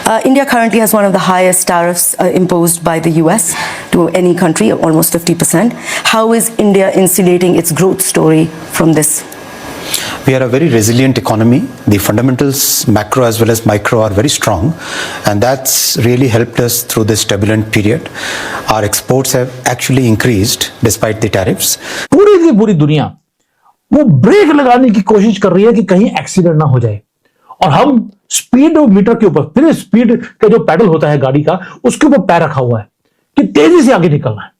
India currently has one of the highest tariffs imposed by the US to any country, almost 50%. How is India insulating its growth story from this? We are a very resilient economy. The fundamentals, macro as well as micro, are very strong, and that's really helped us through this turbulent period. Our exports have actually increased despite the tariffs. पूरी की पूरी दुनिया वो break लगाने की कोशिश कर रही है कि कहीं एक्सीडेंट ना हो जाए, और हम स्पीड मीटर के ऊपर, फिर स्पीड का जो पैडल होता है गाड़ी का, उसके ऊपर पैर रखा हुआ है कि तेजी से आगे निकलना है।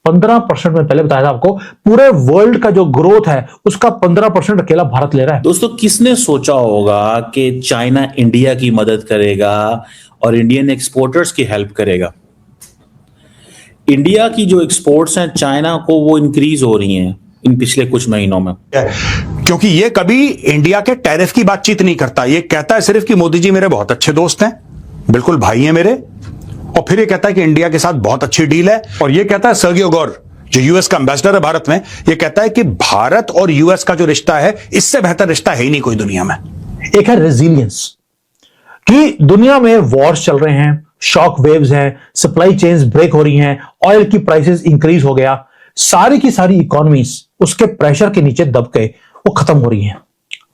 15% में पहले बताया था आपको, पूरे वर्ल्ड का जो ग्रोथ है उसका 15% अकेला भारत ले रहा है। दोस्तों, किसने सोचा होगा कि चाइना इंडिया की मदद करेगा और इंडियन एक्सपोर्टर्स की हेल्प करेगा। इंडिया की जो एक्सपोर्ट्स हैं चाइना को, वो इंक्रीज हो रही हैं इन पिछले कुछ महीनों में, क्योंकि ये कभी इंडिया के टैरिफ की बातचीत नहीं करता। ये कहता है सिर्फ कि मोदी जी मेरे बहुत अच्छे दोस्त हैं, बिल्कुल भाई हैं मेरे, और फिर ये कहता है कि इंडिया के साथ बहुत अच्छी डील है। और ये कहता है सर्गियो गोर, जो यूएस का एम्बेसडर है भारत में, ये कहता है कि भारत और यूएस का जो रिश्ता है, इससे बेहतर रिश्ता है ही नहीं कोई दुनिया में। एक है रेजिलियंस, कि दुनिया में वॉर्स चल रहे हैं, शॉक वेव्स हैं, सप्लाई चेन्स ब्रेक हो रही हैं, ऑयल की प्राइसेस इंक्रीज हो गया, सारी की सारी इकोनॉमीज उसके प्रेशर के नीचे दब गए, वो खत्म हो रही हैं।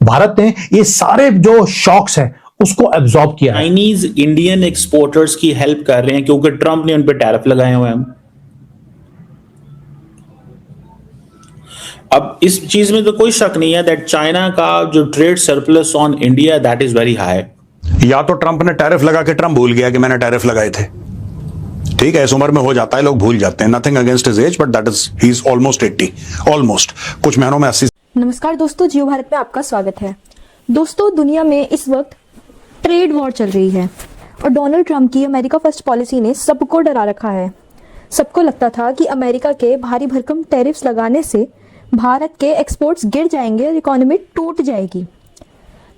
भारत ने ये सारे जो शॉक्स हैं उसको एब्जॉर्ब किया है। चाइनीज इंडियन एक्सपोर्टर्स की हेल्प कर रहे हैं क्योंकि ट्रंप ने उन पे टैरिफ लगाए हुए हैं। अब इस चीज में तो कोई शक नहीं है दैट चाइना का जो trade surplus on India, that is very high. या तो ट्रंप ने टैरिफ लगा के ट्रंप भूल गया कि मैंने टैरिफ लगाए थे। ठीक है, इस उम्र में हो जाता है, लोग भूल जाते हैं। Nothing against his age, but that is he is almost 80, almost कुछ महीनों में 80। नमस्कार दोस्तों, जियो भारत में आपका स्वागत है। दोस्तों, दुनिया में इस वक्त ट्रेड वॉर चल रही है और डोनाल्ड ट्रंप की अमेरिका फर्स्ट पॉलिसी ने सबको डरा रखा है। सबको लगता था कि अमेरिका के भारी भरकम टैरिफ्स लगाने से भारत के एक्सपोर्ट्स गिर जाएंगे और इकोनॉमी टूट जाएगी।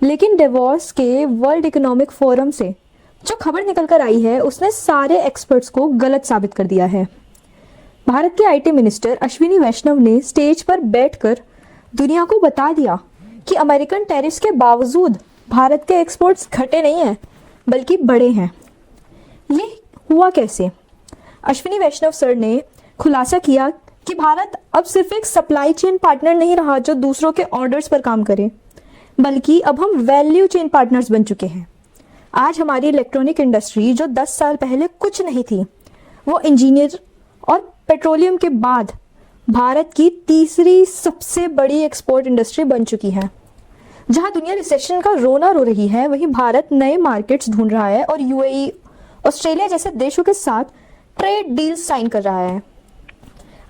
लेकिन डेवोस के वर्ल्ड इकोनॉमिक फोरम से जो खबर निकल कर आई है, उसने सारे एक्सपर्ट्स को गलत साबित कर दिया है। भारत के आईटी मिनिस्टर अश्विनी वैष्णव ने स्टेज पर बैठकर दुनिया को बता दिया कि अमेरिकन टैरिफ्स के बावजूद भारत के एक्सपोर्ट्स घटे नहीं हैं, बल्कि बढ़े हैं। ये हुआ कैसे? अश्विनी वैष्णव सर ने खुलासा किया कि भारत अब सिर्फ एक सप्लाई चेन पार्टनर नहीं रहा जो दूसरों के ऑर्डर्स पर काम करे, बल्कि अब हम वैल्यू चेन पार्टनर्स बन चुके हैं। आज हमारी इलेक्ट्रॉनिक इंडस्ट्री, जो 10 साल पहले कुछ नहीं थी, वो इंजीनियर और पेट्रोलियम के बाद भारत की तीसरी सबसे बड़ी एक्सपोर्ट इंडस्ट्री बन चुकी है। जहां दुनिया रिसेशन का रोना रो रही है, वहीं भारत नए मार्केट्स ढूंढ रहा है और यूएई, ऑस्ट्रेलिया जैसे देशों के साथ ट्रेड डील्स साइन कर रहा है।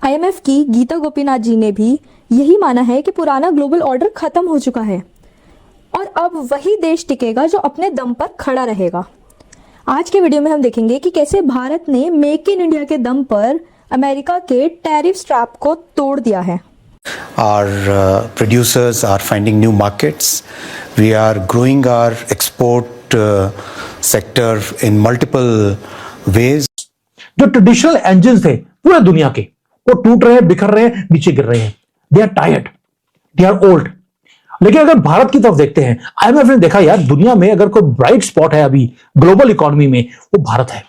आईएमएफ की गीता गोपीनाथ जी ने भी यही माना है कि पुराना ग्लोबल ऑर्डर खत्म हो चुका है और अब वही देश टिकेगा जो अपने दम पर खड़ा रहेगा। आज के वीडियो में हम देखेंगे कि कैसे भारत ने मेक इन इंडिया के दम पर अमेरिका के टैरिफ ट्रैप को तोड़ दिया है। Our producers are finding new markets. We are growing our export sector in multiple ways. जो ट्रेडिशनल इंजन थे पूरे दुनिया के, वो टूट रहे हैं, बिखर रहे हैं, नीचे गिर रहे हैं। They are tired, they are old. लेकिन अगर भारत की तरफ देखते हैं, आईएमएफ ने देखा यार, दुनिया में अगर कोई ब्राइट स्पॉट है अभी ग्लोबल इकोनॉमी में, वो भारत है।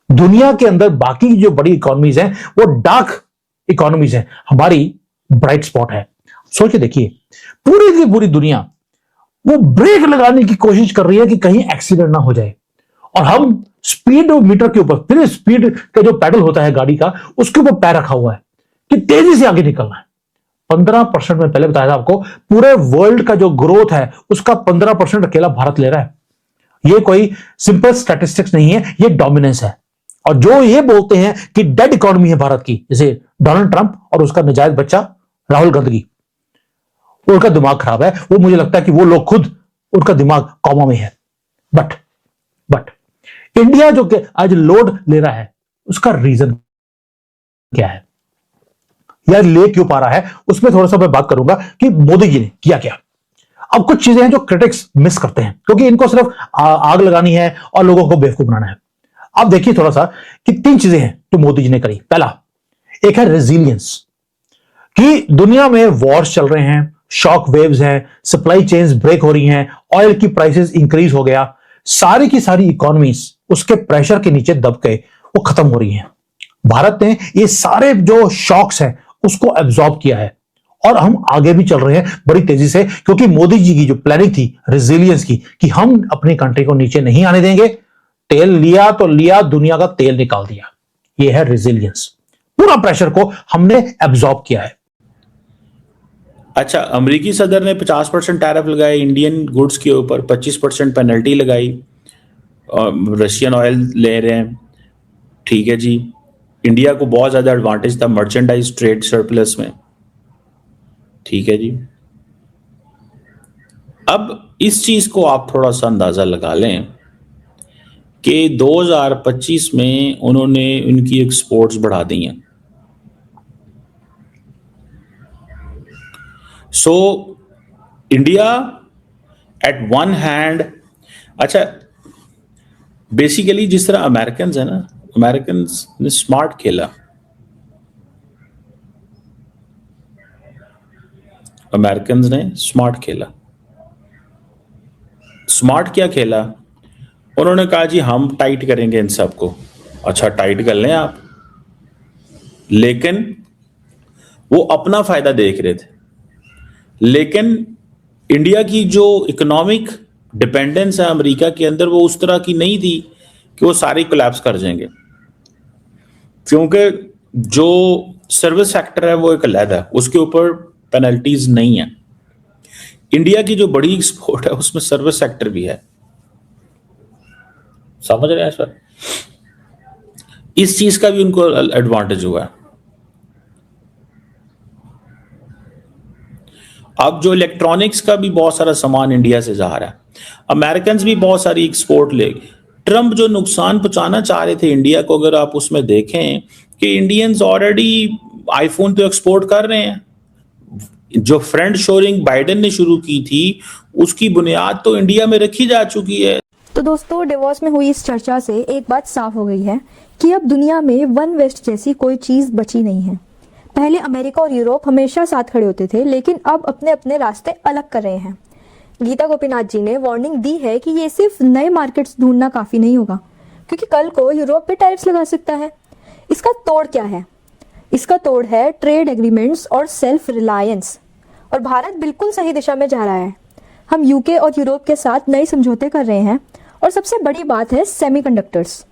दुनिया के अंदर बाकी जो बड़ी इकोनॉमीज हैं वो डार्क इकोनॉमीज हैं, हमारी ब्राइट स्पॉट है। सोच के देखिए, पूरी की पूरी दुनिया वो ब्रेक लगाने की कोशिश कर रही है कि कहीं एक्सीडेंट ना हो जाए, और हम स्पीड मीटर के ऊपर, फिर स्पीड का जो पैडल होता है गाड़ी का, उसके ऊपर पैर रखा हुआ है कि तेजी से आगे निकलना है। 15% में पहले बताया था आपको, पूरे वर्ल्ड का जो ग्रोथ है उसका 15% अकेला भारत ले रहा है। ये कोई सिंपल स्टैटिस्टिक्स नहीं है, ये डोमिनेंस है। और जो ये बोलते हैं कि डेड इकोनॉमी है भारत की, जैसे डोनाल्ड ट्रंप और उसका नाजायज बच्चा राहुल गांधी, उनका दिमाग खराब है। वो, मुझे लगता है कि वो लोग खुद, उनका दिमाग कॉमा में है। बट इंडिया जो कि आज लोड ले रहा है, उसका रीजन क्या है, यार ले क्यों पा रहा है, उसमें थोड़ा सा मैं बात करूंगा कि मोदी जी ने किया क्या। अब कुछ चीजें हैं जो क्रिटिक्स मिस करते हैं, क्योंकि इनको सिर्फ आग लगानी है और लोगों को बेवकूफ बनाना है। अब देखिए थोड़ा सा कि 3 चीजें हैं जो मोदी जी ने करी। पहला, एक है रेजिलियंस, कि दुनिया में वॉर्स चल रहे हैं, शॉक वेव्स हैं, सप्लाई चेन्स ब्रेक हो रही हैं, ऑयल की प्राइसेस इंक्रीज हो गया, सारी की सारी इकोनॉमीज उसके प्रेशर के नीचे दब के वो खत्म हो रही हैं। भारत ने ये सारे जो शॉक्स हैं उसको एब्जॉर्ब किया है और हम आगे भी चल रहे हैं बड़ी तेजी से, क्योंकि मोदी जी की जो प्लानिंग थी रेजिलियंस की कि हम अपनी कंट्री को नीचे नहीं आने देंगे, तेल लिया तो लिया, दुनिया का तेल निकाल दिया। ये है रेजिलियंस। पूरा प्रेशर को हमने एब्जॉर्ब किया है। अच्छा, अमेरिकी सदर ने 50% टैरिफ लगाए इंडियन गुड्स के ऊपर, 25% पेनल्टी लगाई, रशियन ऑयल ले रहे हैं। ठीक है जी, इंडिया को बहुत ज़्यादा एडवांटेज था मर्चेंडाइज ट्रेड सरप्लस में। ठीक है जी, अब इस चीज़ को आप थोड़ा सा अंदाज़ा लगा लें कि 2025 में उन्होंने उनकी एक्सपोर्ट्स बढ़ा दी हैं। So India at one hand, अच्छा बेसिकली जिस तरह अमेरिकन है ना, अमेरिकन ने स्मार्ट खेला। अमेरिकन ने स्मार्ट खेला। स्मार्ट क्या खेला? उन्होंने कहा जी हम टाइट करेंगे इन सबको। अच्छा, टाइट कर लें आप, लेकिन वो अपना फायदा देख रहे थे। लेकिन इंडिया की जो इकोनॉमिक डिपेंडेंस है अमेरिका के अंदर, वो उस तरह की नहीं थी कि वो सारी कोलैप्स कर जाएंगे, क्योंकि जो सर्विस सेक्टर है वो एक अलग है, उसके ऊपर पेनल्टीज नहीं है। इंडिया की जो बड़ी एक्सपोर्ट है उसमें सर्विस सेक्टर भी है। समझ रहे हैं सर? इस चीज का भी उनको एडवांटेज हुआ है। अब जो इलेक्ट्रॉनिक्स का भी बहुत सारा सामान इंडिया से जा रहा है, अमेरिकन भी बहुत सारी एक्सपोर्ट ले। ट्रंप जो नुकसान पहुंचाना चाह रहे थे इंडिया को, अगर आप उसमें देखें कि इंडियंस ऑलरेडी आईफोन तो एक्सपोर्ट कर रहे हैं। जो फ्रेंड शोरिंग बाइडेन ने शुरू की थी उसकी बुनियाद तो इंडिया में रखी जा चुकी है। तो दोस्तों, डिवोर्स में हुई इस चर्चा से एक बात साफ हो गई है कि अब दुनिया में वन वेस्ट जैसी कोई चीज बची नहीं है। पहले अमेरिका और यूरोप हमेशा साथ खड़े होते थे, लेकिन अब अपने अपने रास्ते अलग कर रहे हैं। गीता गोपीनाथ जी ने वार्निंग दी है कि ये सिर्फ नए मार्केट्स ढूंढना काफी नहीं होगा, क्योंकि कल को यूरोप पे टैरिफ्स लगा सकता है। इसका तोड़ क्या है? इसका तोड़ है ट्रेड एग्रीमेंट्स और सेल्फ रिलायंस। और भारत बिल्कुल सही दिशा में जा रहा है। हम यूके और यूरोप के साथ नए समझौते कर रहे हैं। और सबसे बड़ी बात है सेमीकंडक्टर्स।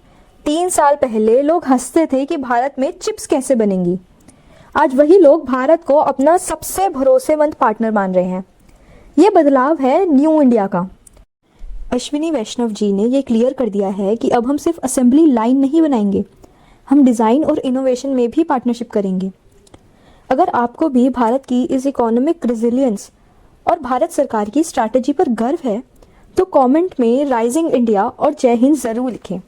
3 साल पहले लोग हंसते थे कि भारत में चिप्स कैसे बनेंगी। आज वही लोग भारत को अपना सबसे भरोसेमंद पार्टनर मान रहे हैं। ये बदलाव है न्यू इंडिया का। अश्विनी वैष्णव जी ने ये क्लियर कर दिया है कि अब हम सिर्फ असेंबली लाइन नहीं बनाएंगे, हम डिज़ाइन और इनोवेशन में भी पार्टनरशिप करेंगे। अगर आपको भी भारत की इस इकोनॉमिक रेजिलियंस और भारत सरकार की स्ट्रैटेजी पर गर्व है तो कमेंट में राइजिंग इंडिया और जय हिंद ज़रूर लिखें।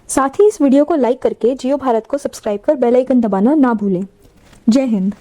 साथ ही इस वीडियो को लाइक करके जियो भारत को सब्सक्राइब कर बेल आइकन दबाना ना भूलें। जय हिंद।